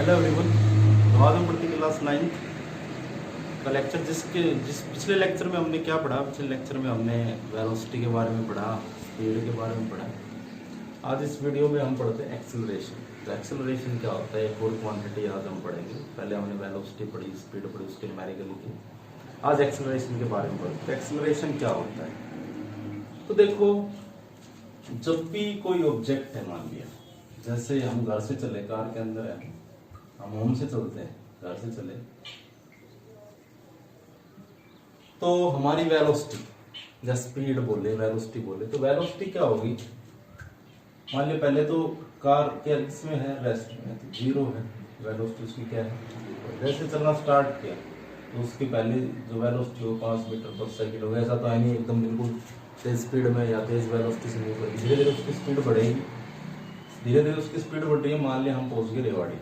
Hello everyone. तो आज हम पढ़ते क्लास 9 का लेक्चर जिस पिछले लेक्चर में हमने क्या पढ़ा। पिछले लेक्चर में हमने वेलोसिटी के बारे में पढ़ा, स्पीड के बारे में पढ़ा। आज इस वीडियो में हम पढ़ते हैं एक्सेलरेशन। तो एक्सेलरेशन क्या होता है, एक और क्वांटिटी आज हम पढ़ेंगे। पहले हमने वेलोसिटी पढ़ी, स्पीड पढ़ी, उसके न्यूमेरिकल की। आज एक्सेलरेशन के बारे में पढ़ते हैं। एक्सेलरेशन क्या होता है, तो देखो, जब भी कोई ऑब्जेक्ट है, मान लिया जैसे हम घर से चले, कार के अंदर है, हम होम से चलते हैं, घर से चले, तो हमारी वेलोसिटी, जैसे स्पीड बोले, वेलोसिटी बोले, तो वेलोसिटी क्या होगी। मान लिया पहले तो कार क्या इसमें है, रेस्ट में, तो जीरो है वेलोसिटी, उसकी क्या है। जैसे चलना स्टार्ट किया तो उसकी पहले जो वेलोसिटी हो 5 मीटर पर सेकंड हो, ऐसा तो है नहीं एकदम बिल्कुल तेज स्पीड में या तेज वेलोसिटी से नहीं बढ़ेगी, धीरे धीरे उसकी स्पीड बढ़ेगी। धीरे धीरे उसकी स्पीड बढ़ रही है। मान लिया हम पहुंच गए रेवाड़ी,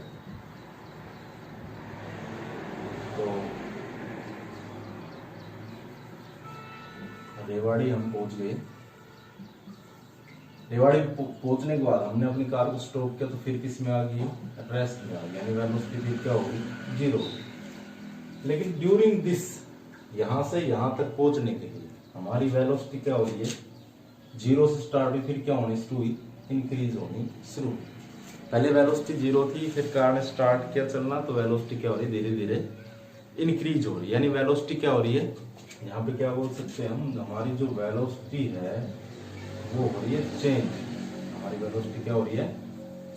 तो रेवाड़ी हम पहुंच गए। रेवाड़ी पहुंचने के बाद हमने अपनी कार को स्टॉप किया, तो फिर किस में आ गई, रेस्ट में आ गई, यानी वेलोसिटी फिर क्या होगी, जीरो। लेकिन ड्यूरिंग दिस, यहां से यहां तक पहुंचने के लिए हमारी वेलोसिटी क्या हो रही है, जीरो से स्टार्ट हुई, फिर क्या होनी शुरू हुई, इंक्रीज होनी शुरू। पहले वेलोसिटी जीरो थी, फिर कार ने स्टार्ट किया चलना, तो वेलोसिटी क्या हो रही है, धीरे धीरे इंक्रीज हो रही है। यानी वेलोसिटी क्या हो रही है, यहाँ पे क्या बोल सकते हैं हम, हमारी जो वेलोसिटी है वो हो रही है चेंज। हमारी वेलोसिटी क्या हो रही है,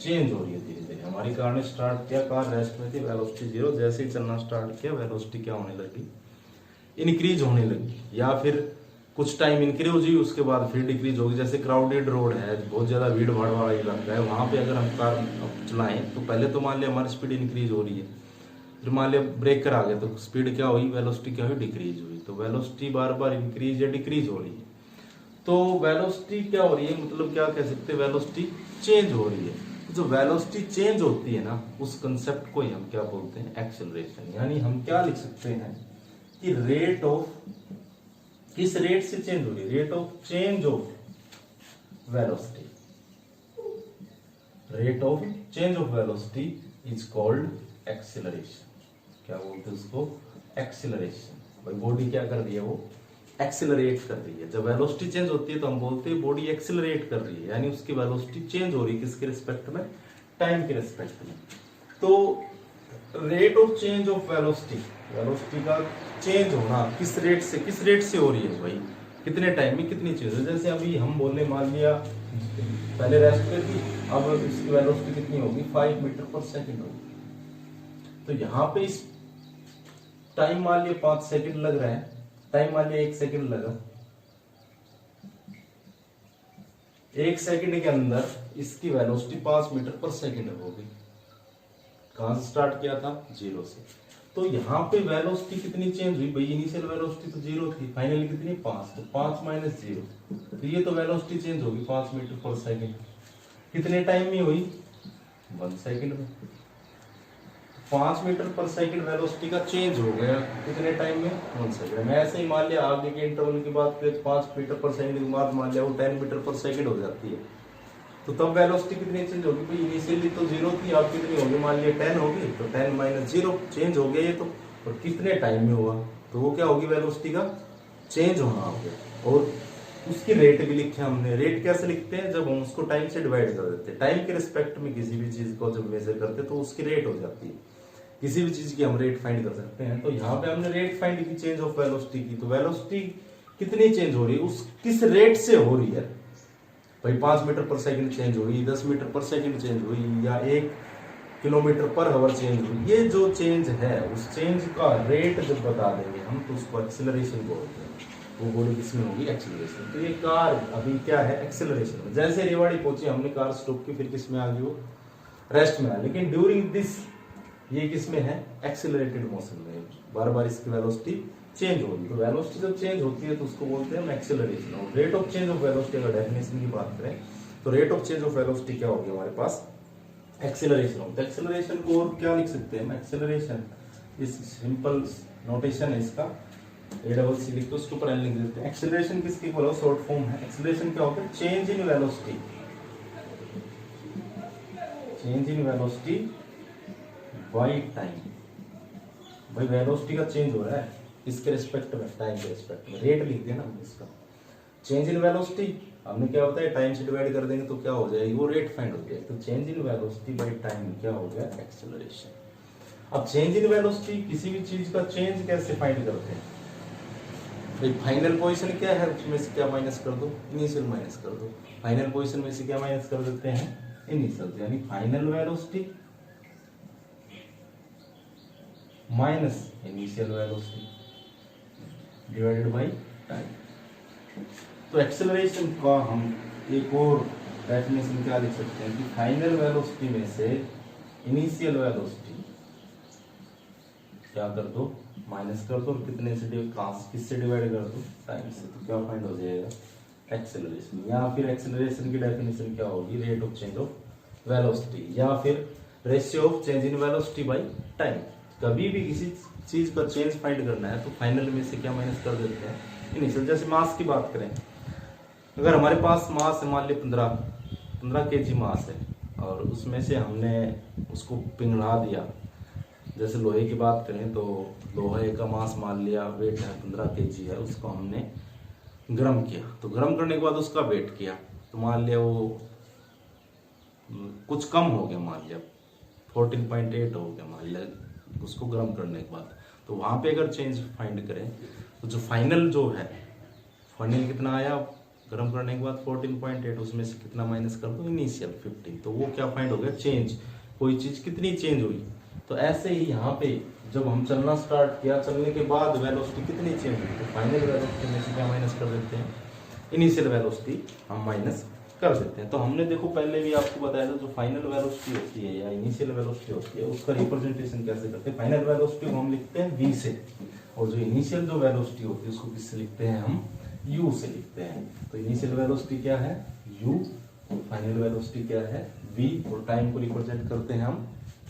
चेंज हो रही है धीरे धीरे। हमारी कार ने स्टार्ट किया, कार रेस्ट में थी, वेलोसिटी जीरो, जैसे ही चलना स्टार्ट किया वेलोसिटी क्या होने लगी, इंक्रीज होने लगी। या फिर कुछ टाइम इंक्रीज हुई, उसके बाद फिर डिक्रीज होगी। जैसे क्राउडेड रोड है, बहुत ज्यादा भीड़ भाड़ वाला इलाका है, वहां पे अगर हम कार चलाएं तो पहले तो मान लिया हमारी स्पीड इंक्रीज हो रही है, फिर मान लिया ब्रेकर आ गया तो स्पीड क्या हुई, वेलोसिटी क्या हुई, डिक्रीज हुई। तो वेलोसिटी बार बार इंक्रीज या डिक्रीज हो रही है। तो वेलोसिटी क्या हो रही है, मतलब क्या कह सकते हैं, वेलोसिटी चेंज हो रही है। जो वेलोसिटी चेंज होती है ना, उस कंसेप्ट को ही हम क्या बोलते हैं, एक्सेलरेशन। यानी हम क्या लिख सकते हैं कि रेट ऑफ, किस रेट से चेंज हो रही है, rate of change of velocity. Rate of change of velocity is called acceleration. क्या बोलते हैं उसको, एक्सेलरेशन। भाई बॉडी क्या कर रही है, वो एक्सेलरेट कर रही है। जब वेलोसिटी चेंज होती है तो हम बोलते हैं बॉडी एक्सेलरेट कर रही है, यानी उसकी वेलोसिटी चेंज हो रही है, किसके रिस्पेक्ट में, टाइम के रिस्पेक्ट में। तो rate of change of velocity, velocity का चेंज होना किस रेट से, किस रेट से हो रही है भाई, कितने टाइम में कितनी चेंज है। जैसे अभी हम बोलने, मान लिया पहले रेस्ट पे थी, अब इसकी वेलोसिटी कितनी होगी, 5 मीटर पर सेकंड होगी। तो यहाँ पे इस टाइम मान लिया 5 सेकंड लग रहा है, टाइम मान लिया 1 सेकंड लगा, 1 सेकंड के अंदर इसकी वेलोसिटी 5 मीटर पर सेकंड होगी। कहां से स्टार्ट किया था, जीरो से। तो यहाँ पे वेलोसिटी कितनी चेंज हुई भाई, इनिशियल वेलोसिटी तो जीरो थी, फाइनली कितनी, 5, तो 5 माइनस जीरो, तो ये तो वेलोसिटी चेंज होगी 5 मीटर पर सेकंड। कितने टाइम में हुई, 1 सेकंड में। 5 मीटर पर सेकंड वेलोसिटी का चेंज हो गया, कितने टाइम में, 1 सेकंड में। ऐसे ही मान लिया आगे के इंटरवल की बात करें, 5 मीटर पर सेकंड के बाद मान लिया वो 10 मीटर पर सेकंड हो जाती है, तो तब वेलोसिटी कितनी चेंज होगी भाई, इनिशियली तो जीरो थी, अब कितनी होगी, मान लिया 10 होगी, तो 10 माइनस जीरो, चेंज हो गया ये तो। और कितने टाइम में हुआ, तो वो क्या होगी, वेलोसिटी का चेंज होना हो गया। और उसकी रेट भी लिखे हमने। रेट कैसे लिखते हैं, जब हम उसको टाइम से डिवाइड कर देते हैं, टाइम के रिस्पेक्ट में किसी भी चीज को जब मेजर करते हैं तो उसकी रेट हो जाती है। किसी भी चीज की हम रेट फाइंड कर सकते हैं। तो यहाँ पे हमने रेट फाइंड की चेंज ऑफ वेलोसिटी की, तो वेलोसिटी कितनी चेंज हो रही है, उस किस रेट से हो रही है भाई, 5 मीटर पर सेकंड चेंज हुई, 10 मीटर पर सेकंड चेंज हुई, या 1 किलोमीटर पर आवर चेंज हुई। ये जो चेंज है, उस चेंज का रेट जब बता देंगे हम, तो उसको एक्सेलरेशन बोलते हैं। वो बॉडी किसमें होगी, एक्सेलरेशन। तो ये कार अभी क्या है, एक्सेलरेशन में। जैसे रेवाड़ी पहुंची, हमने कार स्टॉप की, फिर किसमें आ गई, वो रेस्ट में आ। लेकिन ड्यूरिंग दिस, ये किसमें है, एक्सेलरेटेड मोशन में, बार बार इसकी वेलोसिटी चेंज होगी। तो वेलोसिटी जब चेंज होती है तो उसको बोलते हैं एक्सेलरेशन। और rate of change of velocity अगर डेफिनेशन की बात करें, तो rate of change of velocity क्या होगी हमारे पास, एक्सेलरेशन होता है। एक्सेलरेशन को और क्या लिख सकते हैं, एक्सेलरेशन इस सिंपल नोटेशन है इसका, ए डबल सी लिख दो, उसके ऊपर एल लिख देते हैं। एक्सेलरेशन किसकी बोलो, शॉर्ट फॉर्म है। एक्सेलरेशन क्या होता है, change in velocity, change in velocity by time. भाई वेलोसिटी का चेंज हो रहा है इसके रिस्पेक्ट में, टाइम के रिस्पेक्ट में, रेट लिख दिया ना हमने इसका। चेंज इन वेलोसिटी हमने क्या होता है टाइम से डिवाइड कर देंगे तो क्या हो जाएगी, वो रेट फाइंड हो जाएगी। तो change in velocity by time क्या हो गया, एक्सेलरेशन। अब चेंज इन वेलोसिटी, किसी भी चीज का चेंज कैसे फाइंड करते हैं भाई, फाइनल पोजीशन क्या है उसमें से क्या माइनस कर दो, इनिशियल माइनस कर दो। फाइनल पोजीशन में से क्या माइनस कर देते हैं, इनिशियल, यानी final velocity minus initial velocity divided by time. तो एक्सेलरेशन का हम एक और डेफिनेशन क्या लिख सकते हैं कि फाइनल वेलोसिटी में से इनिशियल वेलोसिटी क्या कर दो, माइनस कर दो, कितने से किससे डिवाइड कर दो, टाइम से। तो क्या फाइंड हो जाएगा, एक्सेलरेशन। या फिर एक्सेलरेशन की डेफिनेशन क्या होगी, rate of change of velocity, या फिर ratio of change in velocity by time. कभी भी किसी चीज का चेंज फाइंड करना है तो फाइनल में से क्या माइनस कर देते हैं, इनिशियल। जैसे मास की बात करें, अगर हमारे पास मास है मान ली 15 kg मास है और उसमें से हमने उसको पिघला दिया, जैसे लोहे की बात करें तो लोहे का मास मान लिया वेट है 15 kg है, उसको हमने गर्म किया, तो गर्म करने के बाद उसका वेट किया तो मान लिया वो कुछ कम हो गया, मान लिया 14.8 हो गया, मान लिया उसको गर्म करने के बाद। तो वहां पे अगर चेंज फाइंड करें तो जो फाइनल है, फाइनल कितना आया गर्म करने के बाद 14.8, उसमें से कितना माइनस कर दो, इनिशियल 15। तो वो क्या फाइंड हो गया, चेंज, कोई चीज कितनी चेंज हुई। तो ऐसे ही यहाँ पे जब हम चलना स्टार्ट किया, चलने के बाद वेलोसिटी कितनी चेंज हुई, तो फाइनल वेलोसिटी में से क्या माइनस कर देते हैं, इनिशियल वेलोसिटी हम माइनस कर देते हैं। तो हमने देखो पहले भी आपको बताया था, जो फाइनल वेलोसिटी होती है या इनिशियल वेलोसिटी होती है उसका रिप्रेजेंटेशन कैसे करते हैं। फाइनल वेलोसिटी को हम लिखते हैं v से, और जो इनिशियल जो वेलोसिटी होती है उसको किससे लिखते हैं, हम u से लिखते हैं। तो इनिशियल वेलोसिटी क्या है u, फाइनल वेलोसिटी क्या है v, और टाइम को रिप्रेजेंट करते हैं हम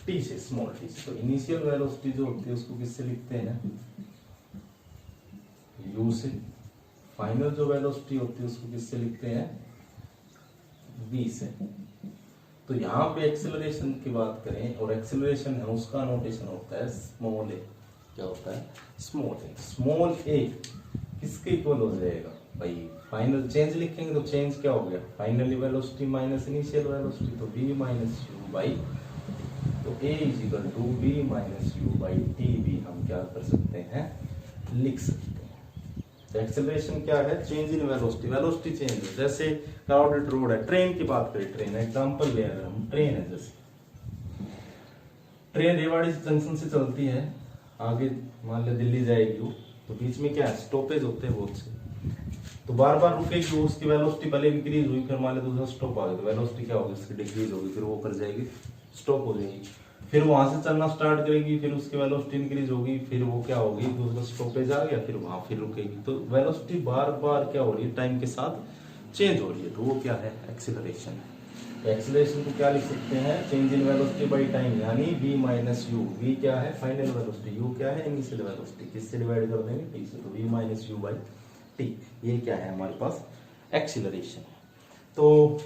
t से, स्मॉल t से। तो इनिशियल वेलोसिटी जो होती है उसको किससे लिखते हैं, u से। फाइनल जो वेलोसिटी होती है उसको किससे लिखते हैं, v से। तो यहाँ पे एक्सेलरेशन की बात करें, और एक्सेलरेशन है उसका नोटेशन होता है स्मॉल a। क्या होता है, स्मॉल a। स्मॉल a किसके इक्वल हो जाएगा भाई, फाइनल चेंज लिखेंगे तो चेंज क्या हो गया, final velocity minus initial velocity, तो v माइनस यू बाई, तो a is equal to v minus u by t भी हम क्या कर सकते हैं, लिख सकते हैं। एक्सेलरेशन क्या है, change in velocity, velocity change है। जैसे क्राउडेड रोड है, ट्रेन की बात करें, ट्रेन एग्जांपल ले अगर हम, ट्रेन है, जैसे ट्रेन रेवाड़ी जंक्शन से चलती है, आगे मान ले दिल्ली जाएगी वो, तो बीच में क्या है, स्टॉपेज होते हैं बहुत से, तो बार बार रुकेगी वो, उसकी वेलोसिटी पहले इंक्रीज हुई, फिर मान ले दूसरा स्टॉप आ गया तो वेलोसिटी क्या होगी, उसकी डिक्रीज होगी, फिर वो कर जाएगी, स्टॉप हो जाएगी, फिर वहां से चलना स्टार्ट करेगी, फिर उसकी वेलोसिटी इंक्रीज होगी, फिर वो क्या होगी, दूसरा स्टॉपेज आ गया, फिर वहां फिर रुकेगी। तो वेलोसिटी बार बार क्या हो रही है, टाइम के साथ चेंज हो रही है, तो वो क्या है, एक्सीलरेशन है। एक्सीलरेशन को क्या लिख सकते हैं, change in velocity by time, यानी v माइनस यू। v क्या है, फाइनल वेलोसिटी, u क्या है, इनिशियल वेलोसिटी, किससे डिवाइड कर देंगे, t से, तो v minus u by t, ये क्या है हमारे पास, एक्सीलरेशन। तो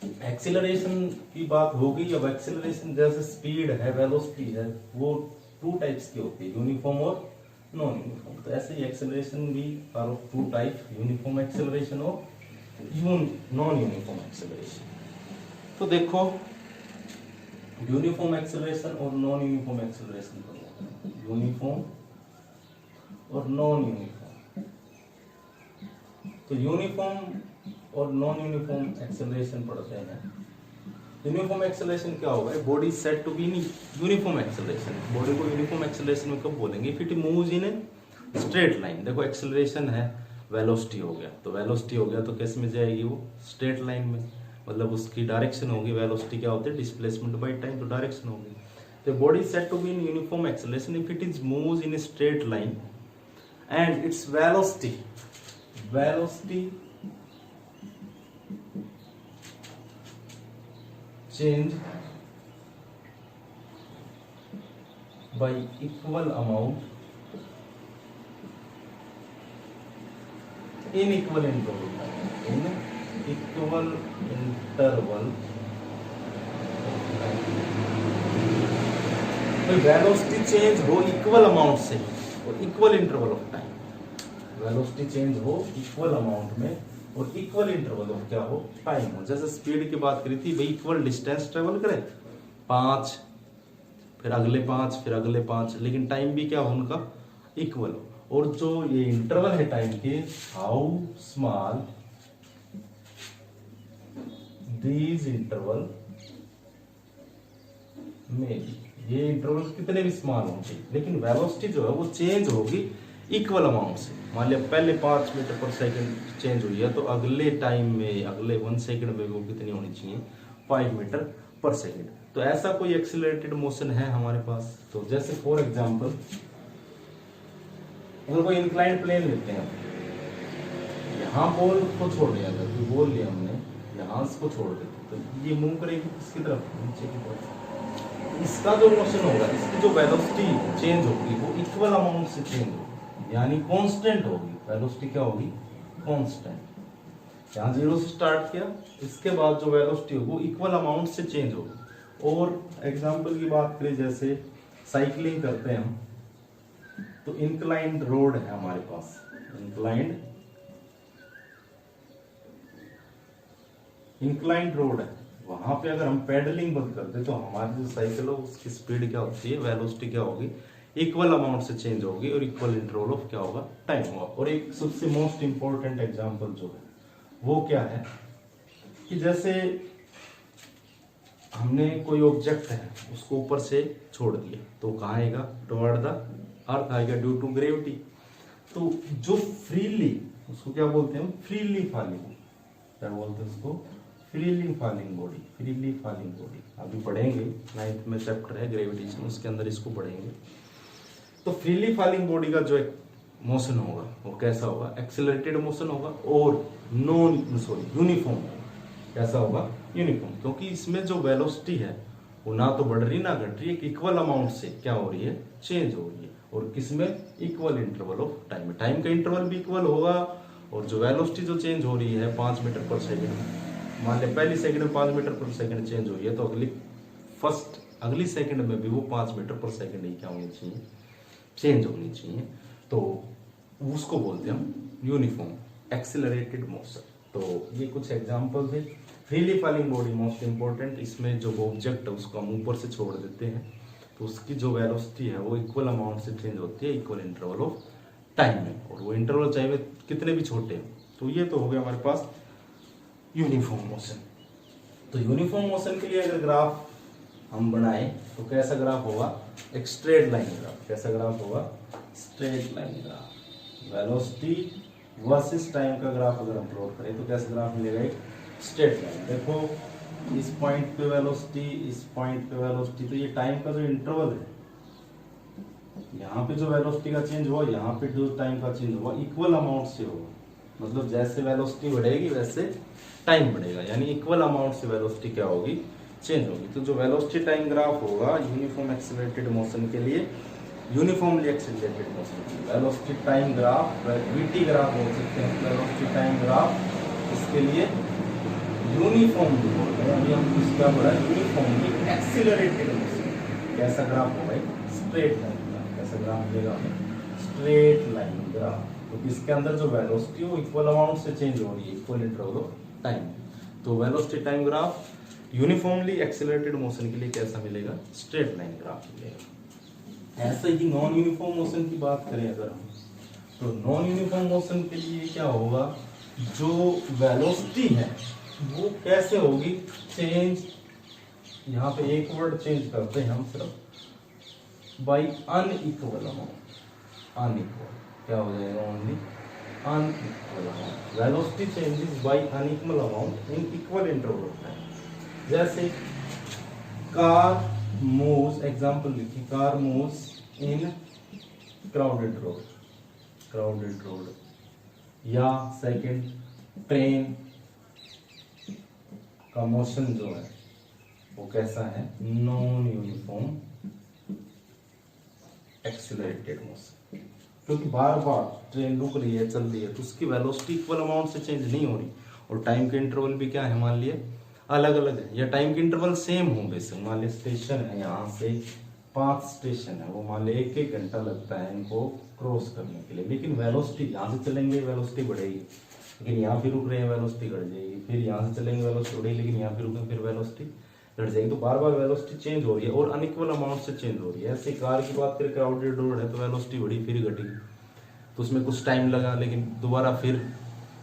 एक्सीलरेशन की बात होगी। अब एक्सीलरेशन जैसे स्पीड है, वेलोसिटी है, वो टू टाइप्स की होती है, यूनिफॉर्म और नॉन यूनिफॉर्म। तो ऐसे ही एक्सीलरेशन भी are of two type, uniform acceleration और नॉन यूनिफॉर्म एक्सीलरेशन। तो देखो यूनिफॉर्म एक्सीलरेशन और नॉन यूनिफॉर्म एक्सीलरेशन करो, यूनिफॉर्म और नॉन यूनिफॉर्म। तो यूनिफॉर्म और नॉन यूनिफॉर्म एक्सेलरेशन पढ़ते हैं। यूनिफॉर्म एक्सेलरेशन क्या होगा, body said to be uniform acceleration. Body को यूनिफॉर्म एक्सेलरेशन में कब बोलेंगे, if it moves in a straight line. देखो एक्सेलरेशन है, वेलोसिटी हो गया, तो वेलोसिटी हो गया तो किस में जाएगी, वो स्ट्रेट लाइन में, मतलब उसकी डायरेक्शन होगी। वेलोसिटी क्या होती है, डिस्प्लेसमेंट बाय टाइम, तो डायरेक्शन होगी। तो body said to be in uniform acceleration if it is moves in a straight line and its velocity change by equal amount in equal interval velocity change हो equal amount से और equal interval of time, velocity change हो equal amount में और equal interval of क्या हो, time हो। जैसे स्पीड की बात करी थी भाई, इक्वल डिस्टेंस ट्रेवल करे 5, फिर अगले 5, फिर अगले 5, लेकिन टाइम भी क्या हो उनका इक्वल हो। और जो ये इंटरवल है टाइम के, हाउ स्मॉल दीज इंटरवल में, ये इंटरवल कितने भी स्मॉल होंगे लेकिन वेलोसिटी जो है वो चेंज होगी इक्वल अमाउंट से। मान लिया पहले 5 मीटर पर सेकंड चेंज हुई है, तो अगले टाइम में, अगले 1 सेकंड में वो कितनी होनी चाहिए, 5 मीटर पर सेकंड। तो ऐसा कोई एक्सीलरेटेड मोशन है हमारे पास। तो जैसे फॉर एग्जांपल अगर कोई इंक्लाइंड प्लेन लेते हैं, यहाँ बॉल को छोड़ दिया, अगर कोई बॉल लिया हमने, यहाँ इसको छोड़ देते तो ये मूव करेगी किसकी तरफ, नीचे की तरफ। इसका जो मोशन होगा, इसकी जो वेलोसिटी चेंज होगी वो इक्वल अमाउंट से चेंज होगी, यानी कांस्टेंट होगी। वेलोसिटी क्या होगी, कांस्टेंट। यहाँ 0 से स्टार्ट किया, इसके बाद जो वेलोसिटी होगी वो इक्वल अमाउंट से चेंज होगी। और एग्जांपल की बात करें, जैसे साइकिलिंग करते हैं हम, तो इंक्लाइंड रोड है हमारे पास, इंक्लाइंड रोड है, वहां पे अगर हम पेडलिंग बंद कर दे तो हमारी जो साइकिल हो उसकी स्पीड क्या होती है, वेलोसिटी क्या होगी, इक्वल अमाउंट से चेंज होगी और इक्वल इंटरवल ऑफ क्या होगा, टाइम होगा। और एक सबसे मोस्ट इंपॉर्टेंट एग्जांपल जो है वो क्या है कि जैसे हमने कोई ऑब्जेक्ट है उसको ऊपर से छोड़ दिया तो कहाँ आएगा, टुवर्ड द अर्थ आएगा ड्यू टू ग्रेविटी। तो जो फ्रीली, उसको क्या बोलते हैं, फ्रीली फॉलिंग, क्या बोलते हैं उसको, freely falling body, freely falling body. अभी पढ़ेंगे 9th में चैप्टर है ग्रेविटेशन, उसके अंदर इसको पढ़ेंगे। तो फ्रीली फॉलिंग बॉडी का जो एक मोशन होगा वो कैसा होगा, एक्सेलरेटेड मोशन होगा और यूनिफॉर्म। कैसा होगा, यूनिफॉर्म, क्योंकि इसमें जो वेलोसिटी है वो ना तो बढ़ रही ना घट रही है, इक्वल अमाउंट से क्या हो रही है, चेंज हो रही है। और किसमें, इक्वल इंटरवल ऑफ टाइम में, टाइम का इंटरवल भी इक्वल होगा। और जो वेलोसिटी जो चेंज हो रही है 5 मीटर पर सेकंड, मान लिया पहली सेकंड में 5 मीटर पर सेकंड चेंज हुई है, तो अगली सेकंड में भी वो 5 मीटर पर सेकंड ही क्या होनी चाहिए, चेंज होनी चाहिए। तो उसको बोलते हैं हम यूनिफॉर्म एक्सेलरेटेड मोशन। तो ये कुछ एग्जांपल थे। Freely falling body most important, इसमें जो ऑब्जेक्ट है उसको हम ऊपर से छोड़ देते हैं तो उसकी जो वेलोसिटी है वो इक्वल अमाउंट से चेंज होती है इक्वल इंटरवल ऑफ टाइम में, और वो इंटरवल चाहे कितने भी छोटे हो। तो ये तो हो गया हमारे पास यूनिफॉर्म मोशन। तो यूनिफॉर्म मोशन के लिए अगर ग्राफ हम बनाए तो कैसा ग्राफ होगा, एक स्ट्रेट लाइन ग्राफ। कैसा ग्राफ होगा, straight line graph. Velocity versus time का ग्राफ अगर हम प्लॉट करें तो कैसा ग्राफ मिलेगा, एक स्ट्रेट लाइन। देखो इस पॉइंट पे वेलोसिटी, इस पॉइंट पे वेलोसिटी, तो ये टाइम का जो इंटरवल है, यहाँ पे जो वेलोसिटी का चेंज हुआ, यहाँ पे जो टाइम का चेंज हुआ, इक्वल अमाउंट से होगा। मतलब जैसे वेलोसिटी बढ़ेगी वैसे टाइम बढ़ेगा, यानी इक्वल अमाउंट से वेलोसिटी क्या होगी, चेंज होगी। तो जो वेलोसिटी टाइम ग्राफ होगा यूनिफॉर्म एक्सेलरेटेड मोशन के लिए, uniformly accelerated motion, velocity time graph, VT graph बोल सकते हैं, वेलोसिटी टाइम ग्राफ, इसके लिए यूनिफॉर्मली बोलते हैं। अभी हम इसका बोला यूनिफॉर्मली एक्सेलरेटेड मोशन। कैसा ग्राफ होगा, स्ट्रेट लाइन ग्राफ। कैसा ग्राफ मिलेगा हमें, स्ट्रेट लाइन ग्राफ। तो इसके अंदर जो वेलोसिटी है वो इक्वल अमाउंट से चेंज हो रही है, इक्वल इंटरवल ऑफ टाइम। तो velocity time graph uniformly accelerated motion के लिए कैसा मिलेगा, स्ट्रेट लाइन ग्राफ मिलेगा। ऐसे ही नॉन यूनिफॉर्म मोशन की बात करें अगर हम, तो नॉन यूनिफॉर्म मोशन के लिए क्या होगा, जो वेलोसिटी है वो कैसे होगी, चेंज, यहाँ पे एक वर्ड चेंज करते हैं हम सिर्फ, बाई अनइक्वल अमाउंट। अनइक्वल क्या हो जाएगा, only unequal amount. Velocity changes by unequal amount in equal interval of time. जैसे कार मूव्स, एग्जांपल लिखिए, car moves in crowded road, crowded road. या सेकंड, ट्रेन का मोशन जो है वो कैसा है, नॉन यूनिफॉर्म एक्सेलरेटेड मोशन। क्योंकि बार बार ट्रेन रुक रही है, चल रही है, तो उसकी वेलोसिटी इक्वल अमाउंट से चेंज नहीं हो रही, और टाइम के इंटरवल भी क्या है, मान लिए अलग अलग है, या टाइम के इंटरवल सेम हो। बेसिक मान लिया स्टेशन है, यहाँ से 5 स्टेशन है, वो मान ले 1-1 घंटा लगता है इनको क्रॉस करने के लिए, लेकिन वेलोसिटी यहाँ से चलेंगे वेलोसिटी बढ़ेगी, लेकिन यहाँ फिर रुक रहे हैं वेलोसिटी घट जाएगी, फिर यहाँ से चलेंगे वेलोसिटी बढ़ेगी, लेकिन यहाँ फिर रुकेंगे फिर वेलोसिटी घट जाएगी। तो बार बार वेलोसिटी चेंज हो रही है और अनइक्वल अमाउंट से चेंज हो रही है। ऐसे कार की बात करें, क्राउडेड रोड है तो वेलोसिटी बढ़ी फिर घटी, तो उसमें कुछ टाइम लगा, लेकिन दोबारा फिर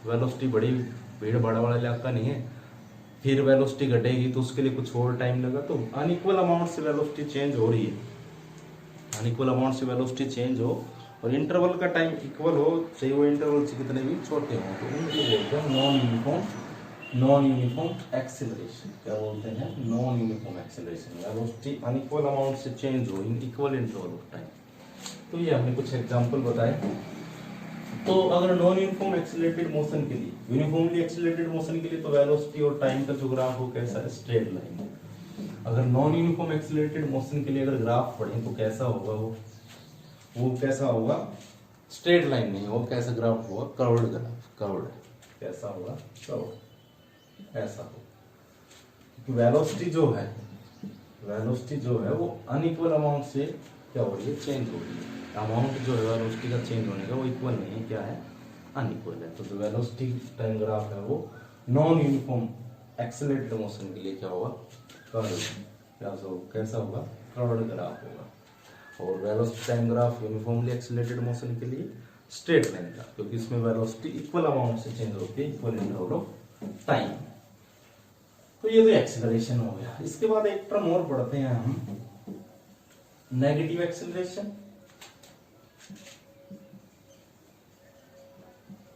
वेलोसिटी बढ़ी, भीड़ भाड़ वाला इलाका नहीं है, फिर वेलोसिटी घटेगी तो उसके लिए कुछ और टाइम लगा। तो अनइक्वल अमाउंट से वेलोसिटी चेंज हो रही है, अनइक्वल अमाउंट से वेलोसिटी चेंज हो और इंटरवल का टाइम इक्वल हो, चाहे वो इंटरवल से कितने भी छोटे हों, तो उनको बोलते हैं नॉन यूनिफॉर्म एक्सेलरेशन। क्या बोलते हैं? Non uniform acceleration. Velocity unequal amount से चेंज हो in equal interval of time. तो ये हमने कुछ एग्जांपल बताए। तो अगर नॉन यूनिफॉर्म एक्सेलरेटेड मोशन के लिए, यूनिफॉर्मली एक्सेलरेटेड मोशन के लिए तो वेलोसिटी और टाइम का जो ग्राफ हो कैसा है? स्ट्रेट लाइन है। अगर नॉन यूनिफॉर्म एक्सेलरेटेड मोशन के लिए अगर ग्राफ पढ़े तो कैसा होगा? वो कैसा होगा? स्ट्रेट लाइन नहीं, वो कैसा ग्राफ होगा? Curved graph. कर्व्ड कैसा होगा? कर्व्ड ऐसा होगा। वेलोसिटी जो है वो अनइक्वल अमाउंट से क्या हो रही है? चेंज हो रही है। अमाउंट जो है वेलोसिटी का चेंज होने का वो इक्वल नहीं है, क्या है? अनइक्वल है। तो जो वेलोसिटी टाइम ग्राफ है वो नॉन यूनिफॉर्म एक्सेलरेटेड मोशन के लिए क्या होगा? कैसा होगा? कर्व्ड ग्राफ होगा। और velocity time graph uniformly accelerated motion के लिए स्ट्रेट लाइन का, क्योंकि इसमें वेलोसिटी इक्वल अमाउंट से चेंज होती है, इक्वल इंटरवल ऑफ टाइम। तो ये तो एक्सेलरेशन हो गया। इसके बाद एक टर्म और पढ़ते हैं हम, नेगेटिव एक्सेलरेशन।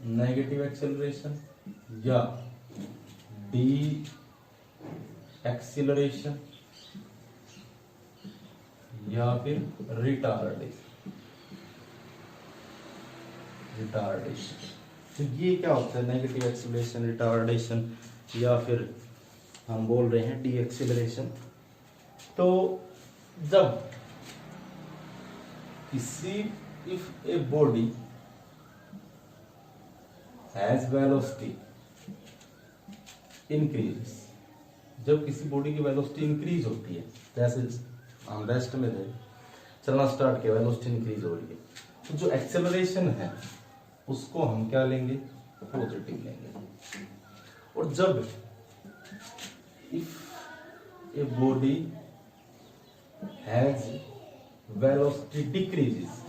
नेगेटिव एक्सेलरेशन या डी एक्सेलरेशन या फिर रिटार्डेशन। तो ये क्या होता है? नेगेटिव एक्सेलरेशन, रिटार्डेशन या फिर हम बोल रहे हैं डी एक्सेलरेशन। तो जब किसी if a body has velocity increase, जब किसी बॉडी की वेलोसिटी इंक्रीज होती है, जैसे हम रेस्ट में थे, चलना स्टार्ट किया, वेलोसिटी इंक्रीज हो रही है, तो जो एक्सेलरेशन है उसको हम क्या लेंगे? पॉजिटिव लेंगे। और जब if a body has velocity decreases,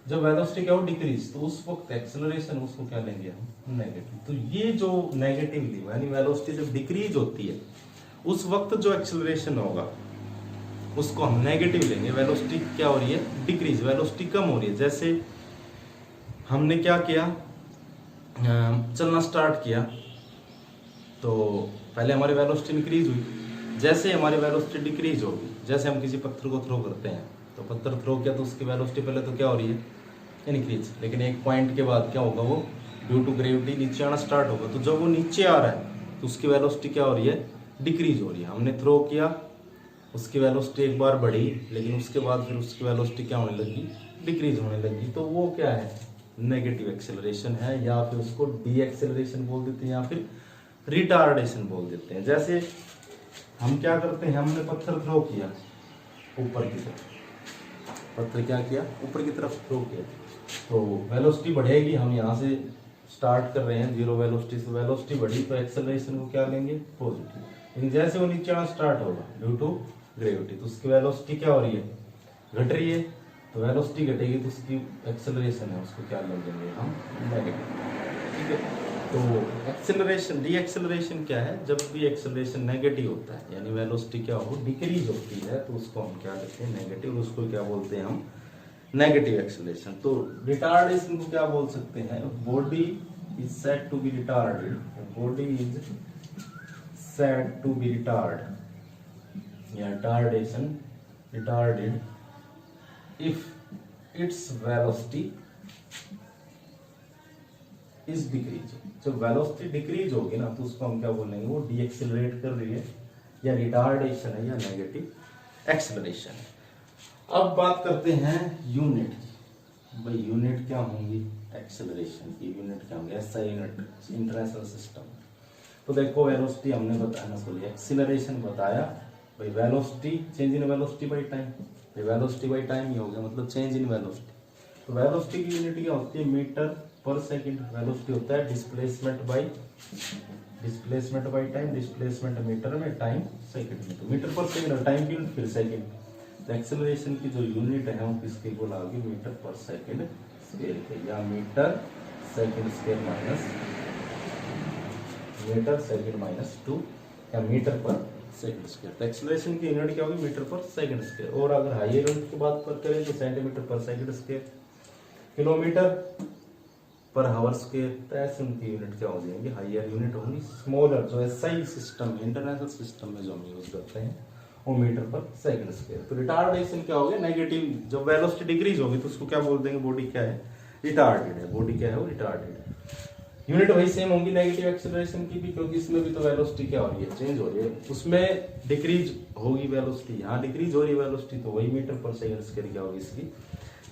जब वेलोसिटी क्या हो? डिक्रीज, तो उस वक्त एक्सेलरेशन उसको क्या लेंगे हम? नेगेटिव। तो ये जो नेगेटिवली यानी वेलोसिटी जब डिक्रीज होती है उस वक्त जो एक्सेलरेशन होगा उसको हम नेगेटिव लेंगे। वेलोसिटी क्या हो रही है? डिक्रीज, वेलोसिटी कम हो रही है। जैसे हमने क्या किया, चलना स्टार्ट किया तो पहले हमारी वेलोसिटी इंक्रीज हुई, जैसे हमारी वेलोसिटी डिक्रीज होगी, जैसे हम किसी पत्थर को थ्रो करते हैं तो पत्थर थ्रो किया तो उसकी वेलोसिटी पहले तो क्या हो रही है? इंक्रीज, लेकिन एक पॉइंट के बाद क्या होगा? वो ड्यू टू ग्रेविटी नीचे आना स्टार्ट होगा। तो जब वो नीचे आ रहा है तो उसकी वेलोसिटी क्या हो रही है? डिक्रीज हो रही है। हमने थ्रो किया, उसकी वेलोसिटी एक बार बढ़ी, लेकिन उसके बाद फिर उसकी वेलोसिटी क्या होने लगी? डिक्रीज होने लगी। तो वो क्या है? नेगेटिव एक्सेलरेशन है, या फिर उसको डी एक्सेलरेशन बोल देते हैं या फिर रिटार्डेशन बोल देते हैं। जैसे हम क्या करते हैं, हमने पत्थर थ्रो किया ऊपर की तरफ, पत्थर क्या किया? ऊपर की तरफ थ्रो किया, तो वेलोसिटी बढ़ेगी। हम यहाँ से स्टार्ट कर रहे हैं जीरो वेलोसिटी से, वेलोसिटी बढ़ी तो एक्सेलरेशन को क्या लेंगे? पॉजिटिव। लेकिन जैसे वो नीचे आना स्टार्ट होगा ड्यू टू ग्रेविटी तो उसकी वेलोसिटी क्या हो रही है? घट रही है। तो वेलोसिटी घटेगी तो उसकी एक्सेलरेशन है उसको क्या ले लेंगे हम? नेगेटिव। ठीक है। तो एक्सेलरेशन, डी एक्सेलरेशन क्या है? जब भी एक्सेलरेशन नेगेटिव होता है यानी वेलोसिटी क्या हो? डिक्रीज होती है, तो उसको हम क्या कहते हैं? नेगेटिव। उसको क्या बोलते हैं हम? Negative acceleration. तो रिटार्डेशन को क्या बोल सकते हैं? Body is said to be retarded, body is said to be retarded if its velocity is decreasing। जब वेलोसिटी डिक्रीज होगी ना तो उसको हम क्या बोलेंगे? वो डी एक्सेलरेट कर रही है या रिटार्डेशन है या नेगेटिव एक्सेलरेशन है। अब बात करते हैं यूनिट की। भाई यूनिट क्या होंगी? एक्सेलरेशन की यूनिट क्या होंगी? ऐसा यूनिट इंटरनेशनल सिस्टम। तो देखो वेलोसिटी हमने बताया ना, सॉरी एक्सीलरेशन बताया भाई, velocity change in velocity by time, भाई वेलोसिटी बाय टाइम ही हो गया मतलब चेंज इन वेलोसिटी। तो वेलोसिटी की यूनिट क्या होती है, मीटर पर सेकंड। वेलोसिटी होता है displacement by time, displacement metre में, टाइम सेकंड में। तो मीटर पर सेकंड, टाइम की यूनिट फिर सेकंड। तो एक्सेलरेशन की जो यूनिट है वो किसके को लाओगे, मीटर पर सेकंड स्क्वायर के, या metre second square minus metre second minus 2, या मीटर पर सेकंड स्क्वायर। तो एक्सेलरेशन की यूनिट क्या होगी, मीटर पर सेकंड स्क्वायर। और अगर हायर यूनिट की बात करें तो सेंटीमीटर पर सेकंड स्क्वायर, किलोमीटर पर हावर स्क्वायर। तो ऐसे उनकी यूनिट क्या हो जाएंगे, हायर यूनिट होंगी। स्मॉलर जो एसआई सिस्टम है, इंटरनेशनल सिस्टम में जो हम यूज करते हैं, वो मीटर पर सेकंड स्क्वायर। तो रिटार्डेशन क्या हो गया, नेगेटिव। जब वेलोसिटी डिक्रीज होगी तो उसको क्या बोल देंगे, बॉडी क्या है, रिटार्डेड है। बॉडी क्या है, वो रिटार्डेड है। यूनिट वही सेम होंगी नेगेटिव एक्सेलरेशन की भी, क्योंकि इसमें भी तो वेलोसिटी क्या हो रही है, चेंज हो रही है। उसमें डिक्रीज होगी वेलोसिटी, यहाँ डिक्रीज हो रही है वेलोसिटी, तो वही मीटर पर सेकंड स्क्वायर क्या होगी, इसकी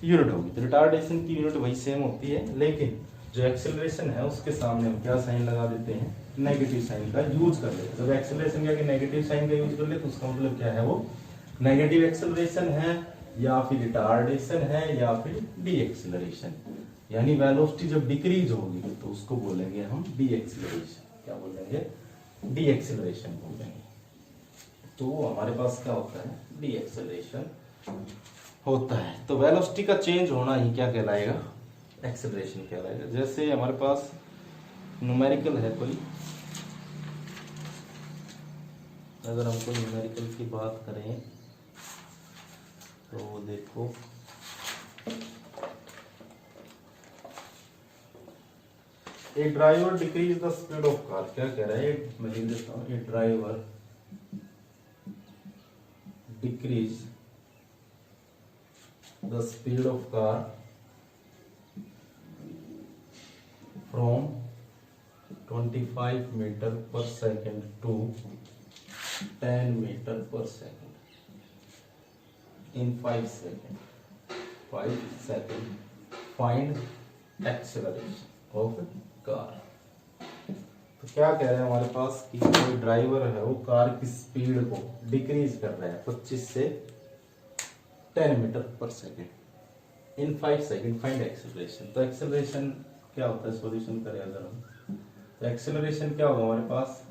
यूनिट होगी। तो रिटार्डेशन की यूनिट वही सेम होती है, लेकिन जो एक्सेलरेशन है उसके सामने हम क्या साइन लगा देते हैं, नेगेटिव साइन का यूज कर लेते हैं। जब एक्सेलरेशन क्या नेगेटिव साइन का यूज कर ले तो उसका मतलब क्या है, वो नेगेटिव एक्सेलरेशन है, या फिर रिटार्डेशन है, या फिर डी एक्सेलरेशन। यानी वेलोसिटी जब डिक्रीज होगी तो उसको बोलेंगे हम डी एक्सेलरेशन। क्या बोलेंगे, डी एक्सेलरेशन बोलेंगे। तो हमारे पास क्या होता है, डी एक्सेलरेशन होता है। तो वेलोसिटी का चेंज होना ही क्या कहलाएगा, एक्सेलरेशन कहलाएगा। जैसे हमारे पास न्यूमेरिकल है कोई, अगर हम कोई न्यूमेरिकल की बात करें तो देखो, a driver decrease the speed of car. क्या कह रहा है, मैं लिख देता हूं, a driver decrease the speed of car from 25 metre per second to 10 metre per second in 5 second find acceleration of car. तो क्या कह रहे हैं हमारे पास कि कोई ड्राइवर है वो कार की स्पीड को डिक्रीज कर रहा है 25 से 10 metre per second in 5 second, find acceleration. तो एक्सेलरेशन क्या होता है, सॉल्यूशन करें अगर हम, तो एक्सेलरेशन क्या होगा हमारे पास,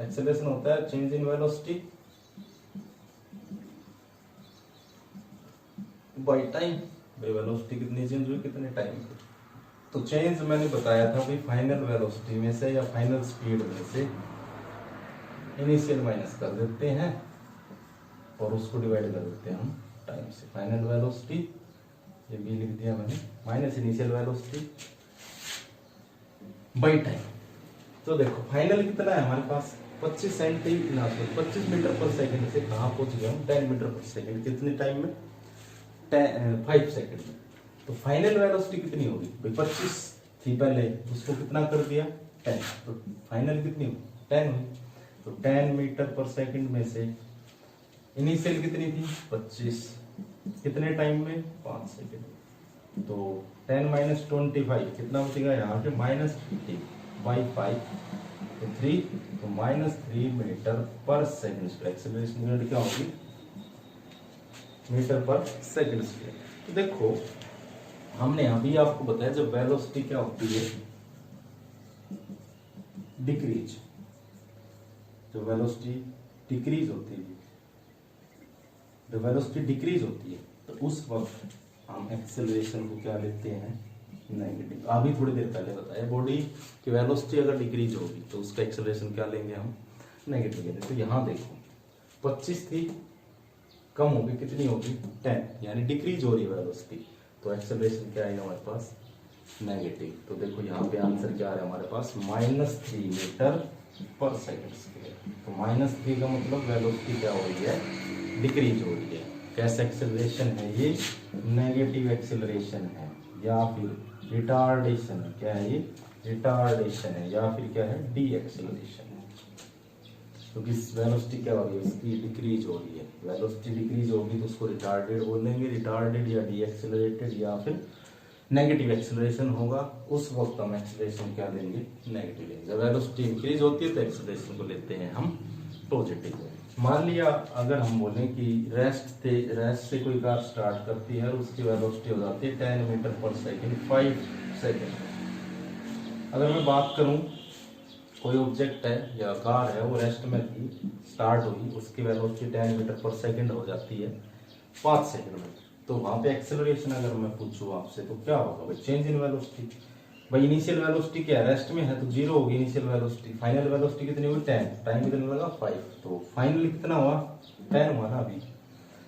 एक्सेलरेशन होता है change in velocity by time. भाई वेलोसिटी कितनी चेंज हुई, कितने टाइम पे। तो चेंज मैंने बताया था भाई, फाइनल वेलोसिटी में से या फाइनल स्पीड में से इनिशियल माइनस कर देते हैं और उसको डिवाइड कर देते हैं हम टाइम से। फाइनल वेलोसिटी ये भी लिख दिया मैंने, minus initial velocity by time. तो देखो फाइनल कितना है हमारे पास, 25 सेंटीमीटर 25 मीटर पर सेकंड से कहाँ पहुंच गया हम, 10 मीटर पर सेकंड। कितने टाइम में, 5 सेकंड में। तो फाइनल वेलोसिटी कितनी होगी भाई, 25 थी पहले, उसको कितना कर दिया 10, तो फाइनल कितनी हुई 10 हुई। तो 10 मीटर पर सेकंड में से इनिशियल कितनी थी 25, कितने टाइम में 5 सेकंड। तो 10 माइनस 25 कितना बचेगा यहाँ पे, -50 बाई 5 तो 3, तो -3 metre per second. Acceleration unit क्या होगी, मीटर पर सेकंड स्क्वायर। तो देखो हमने अभी आपको बताया जब वेलोसिटी क्या होती है, डिक्रीज, जो वेलोसिटी डिक्रीज होती है, जब वेलोसिटी डिक्रीज होती है तो उस वक्त हम एक्सेलरेशन को क्या लेते हैं, नेगेटिव। अभी थोड़ी देर पहले बताया बॉडी की वेलोसिटी अगर डिक्रीज होगी तो उसका एक्सेलरेशन क्या लेंगे हम, नेगेटिव लेंगे। तो यहाँ देखो 25 थी, कम होगी कितनी होगी 10, यानी डिक्रीज हो रही है वेलोसिटी, तो एक्सेलरेशन क्या आएगा हमारे पास, नेगेटिव। तो देखो यहाँ पे आंसर क्या आ रहा है हमारे पास, -3 मीटर पर सेकंड स्क्वायर। तो -3 का मतलब वेलोसिटी क्या हो रही है, डिक्रीज हो रही है। कैसा एक्सेलरेशन है ये, नेगेटिव एक्सेलरेशन है, या फिर रिटार्डेशन है। क्या है ये, रिटार्डेशन है, या फिर क्या है, डी एक्सेलरेशन है। क्योंकि वेलोसिटी क्या हो रही है, इसकी डिक्रीज हो रही है। वेलोसिटी डिक्रीज होगी तो उसको रिटार्डेड बोलेंगे, रिटार्डेड या डी एक्सेलरेटेड या फिर नेगेटिव एक्सेलरेशन होगा, उस वक्त हम एक्सेलरेशन क्या लेंगे, नेगेटिव लेंगे। जब वेलोसिटी इंक्रीज होती है तो एक्सेलरेशन को लेते हैं हम पॉजिटिव। मान लिया अगर हम बोलें कि रेस्ट से कोई कार स्टार्ट करती है और उसकी वेलोसिटी हो जाती है 10 मीटर पर सेकंड 5 सेकंड। अगर मैं बात करूं कोई ऑब्जेक्ट है या कार है वो रेस्ट में थी, स्टार्ट हुई, उसकी वेलोसिटी 10 मीटर पर सेकंड हो जाती है 5 सेकंड में, तो वहां पे एक्सेलरेशन अगर मैं पूछूं आपसे तो क्या होगा भाई, चेंज इन वेलोसिटी। भाई इनिशियल वेलोसिटी क्या है, रेस्ट में है तो 0 होगी इनिशियल वेलोसिटी, फाइनल वेलोसिटी कितनी होगी 10, टाइम कितना लगा 5, तो फाइनली कितना हुआ 10 हुआ ना अभी,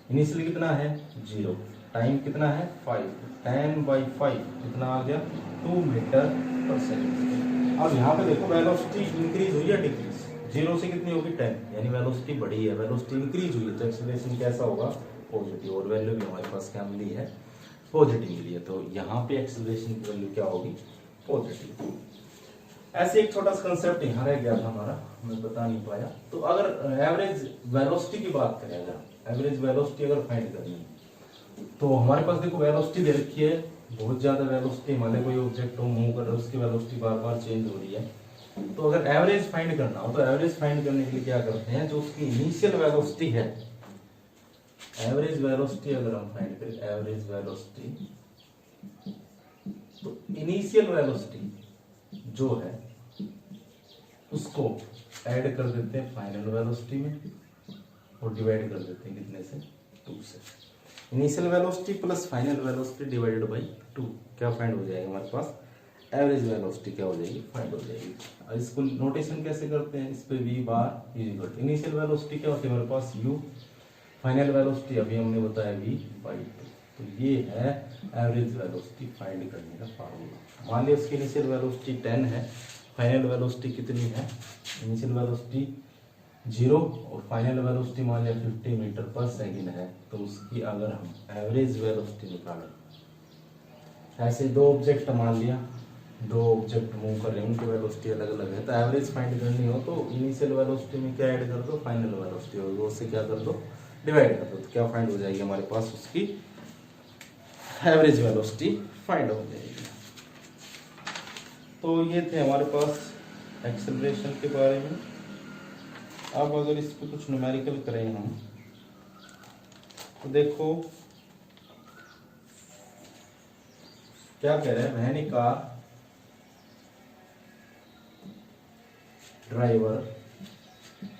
इनिशियल कितना है 0, टाइम कितना है 5, 10/5 कितना आ गया 2 मीटर पर सेकंड। अब यहाँ पे देखो वेलोसिटी इंक्रीज हुई है डिक्रीज, 0 से कितनी होगी 10, यानी वेलोसिटी बढ़ी है, वेलोसिटी इंक्रीज हुई है तो एक्सेलरेशन कैसा होगा पॉजिटिव, और वैल्यू भी हमारे पास क्या मिली है पॉजिटिव मिली है, तो यहाँ पे एक्सेलरेशन की वैल्यू क्या होगी पॉजिटिव। ऐसे एक छोटा सा कंसेप्ट यहाँ रह गया था हमारा, मैं बता नहीं पाया। तो अगर एवरेज वेलोसिटी की बात करें, अगर एवरेज वेलोसिटी अगर फाइंड करनी है तो हमारे पास देखो वेलोसिटी दे रखी है, बहुत ज्यादा वेलोसिटी, हमारे कोई ऑब्जेक्ट हो मूव कर रहा है उसकी वेलोसिटी बार बार चेंज हो रही है, तो अगर एवरेज फाइंड करना हो तो एवरेज फाइंड करने के लिए क्या करते हैं, जो उसकी इनिशियल वेलोसिटी है, एवरेज वेलोसिटी अगर हम फाइंड करें, एवरेज वेलोसिटी, तो इनिशियल वेलोसिटी जो है उसको ऐड कर देते हैं फाइनल वेलोसिटी में और डिवाइड कर देते हैं कितने से 2 से। Initial velocity plus final velocity divided by 2 क्या फाइंड हो जाएगा हमारे पास, एवरेज वेलोसिटी क्या हो जाएगी फाइंड हो जाएगी। और इसको नोटेशन कैसे करते हैं, इस पे v bar equal to initial velocity क्या होती है हमारे पास u, फाइनल वेलोसिटी अभी हमने बताया v/2, तो ये है एवरेज वेलोसिटी फाइंड करने का फार्मूला। मान लिया उसकी इनिशियल वेलोसिटी 10 है, फाइनल वेलोसिटी कितनी है, इनिशियल वेलोसिटी 0 और फाइनल वेलोसिटी मान लिया 50 मीटर पर सेकंड है, तो उसकी अगर हम एवरेज वेलोसिटी निकालें, ऐसे दो ऑब्जेक्ट मान लिया, दो ऑब्जेक्ट मूव कर रहे हैं, उनकी वेलोसिटी अलग अलग है, तो एवरेज फाइंड करनी हो तो इनिशियल वेलोसिटी में क्या ऐड कर दो, फाइनल वेलोसिटी होगी, उससे क्या कर दो डिवाइड कर दो, तो क्या फाइंड हो जाएगी हमारे पास उसकी एवरेज वेलोसिटी फाइंड हो जाएगी। तो ये थे हमारे पास एक्सेलरेशन के बारे में। अब अगर इस पे कुछ न्यूमेरिकल करें हम तो देखो क्या कह रहे हैं, when a car driver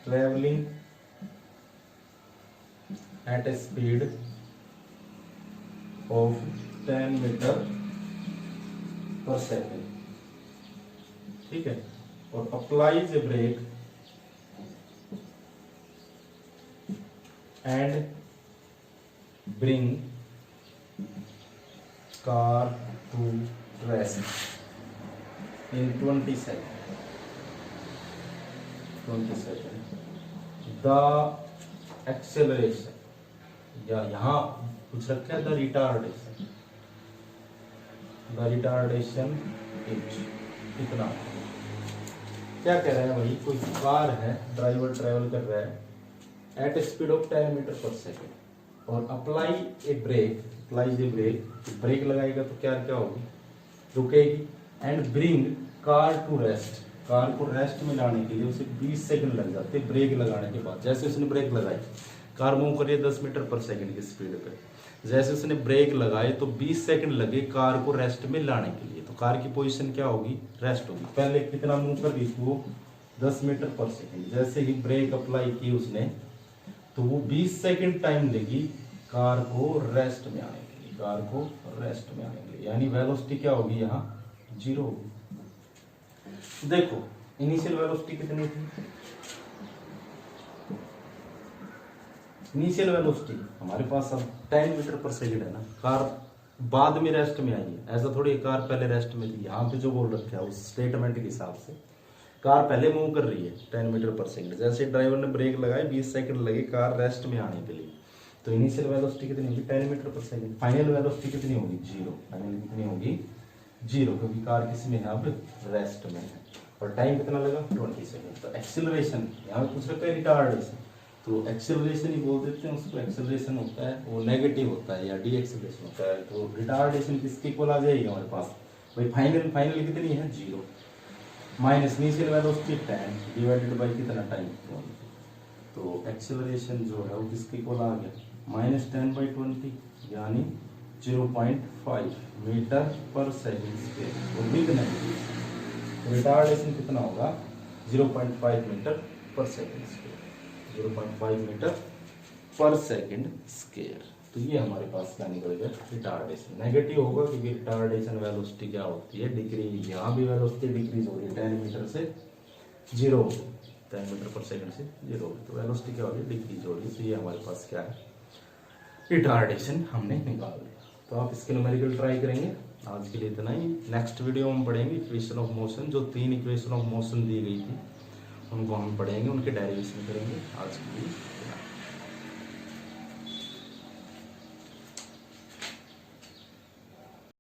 travelling at a speed of 10 metre per second, ठीक है, और applies a brake and bring car to rest in 20 seconds, the acceleration, या यहां कुछ रखा है द रिटार्डेशन इज कितना। क्या कह रहे हैं भाई, कोई कार है, ड्राइवर ट्रेवल कर रहा है at speed of 10 metre per second और अप्लाई ए ब्रेक, ब्रेक लगाएगा तो क्या क्या होगी, रुकेगी, and bring car to rest, car को रेस्ट में लाने के लिए उसे 20 सेकंड लग जाते हैं ब्रेक लगाने के बाद। जैसे उसने ब्रेक लगाई, कार मूव कर रही है 10 मीटर पर सेकंड की स्पीड पे, जैसे उसने ब्रेक लगाए तो 20 सेकंड लगे कार को रेस्ट में लाने के लिए, तो कार की पोजीशन क्या होगी, रेस्ट होगी। पहले कितना मूव कर रही थी वो 10 मीटर पर सेकंड, जैसे ही ब्रेक अप्लाई की उसने तो वो 20 सेकंड टाइम लेगी कार को रेस्ट में आने के लिए, कार को रेस्ट में आने के लिए, यानी वेलोसिटी क्या होगी यहाँ 0 होगी। देखो इनिशियल वेलोसिटी कितनी थी, इनिशियल वेलोसिटी हमारे पास अब 10 मीटर पर सेकंड है ना, कार बाद में रेस्ट में आई है, ऐसा थोड़ी कार पहले रेस्ट में थी। यहाँ पे जो बोल रखा है उस स्टेटमेंट के हिसाब से कार पहले मूव कर रही है 10 मीटर पर सेकंड, जैसे ड्राइवर ने ब्रेक लगाए 20 सेकंड लगे कार रेस्ट में आने के लिए, तो इनिशियल वेलोसिटी कितनी होगी 10 metre per second. Final velocity कितनी होगी 0, फाइनल कितनी होगी 0, क्योंकि कार किस में है अब रेस्ट में है, और टाइम कितना लगा 20 सेकंड। तो एक्सीलरेशन यहाँ पे पूछ रखा है रिटार्डेशन, तो एक्सेलरेशन ही बोल देते हैं उसको, एक्सेलरेशन होता है वो नेगेटिव होता है या डी एक्सेलरेशन होता है। तो रिटार्डेशन किसके इक्वल आ जाएगी हमारे पास भाई, फाइनल कितनी है 0 minus initial velocity 10 divided by कितना टाइम 20। तो एक्सेलरेशन जो है वो किसके इक्वल आ गया -10/20 यानी 0.5 मीटर पर सेकंड स्क्वायर। और विद नेगेटिव रिटार्डेशन कितना होगा 0.5 metre per second square, 0.5 metre per second square. तो ये हमारे पास क्या निकल गया रिटार्डेशन। नेगेटिव होगा क्योंकि रिटार्डेशन वेलोसिटी क्या होती है डिक्रीज, यहाँ भी वेलोसिटी डिक्रीज हो रही है 10 मीटर से 0 10 मीटर पर सेकंड से 0, तो वेलोसिटी क्या हो रही है डिक्रीज हो रही है। तो ये हमारे पास क्या है रिटार्डेशन हमने निकाल लिया। तो आप इसके न्यूमेरिकल ट्राई करेंगे। आज के लिए इतना ही। नेक्स्ट वीडियो में हम पढ़ेंगे इक्वेशन ऑफ मोशन, जो 3 इक्वेशन ऑफ मोशन दी गई थी उनको हम पढ़ेंगे, उनके डेरिवेशन करेंगे। आज के लिए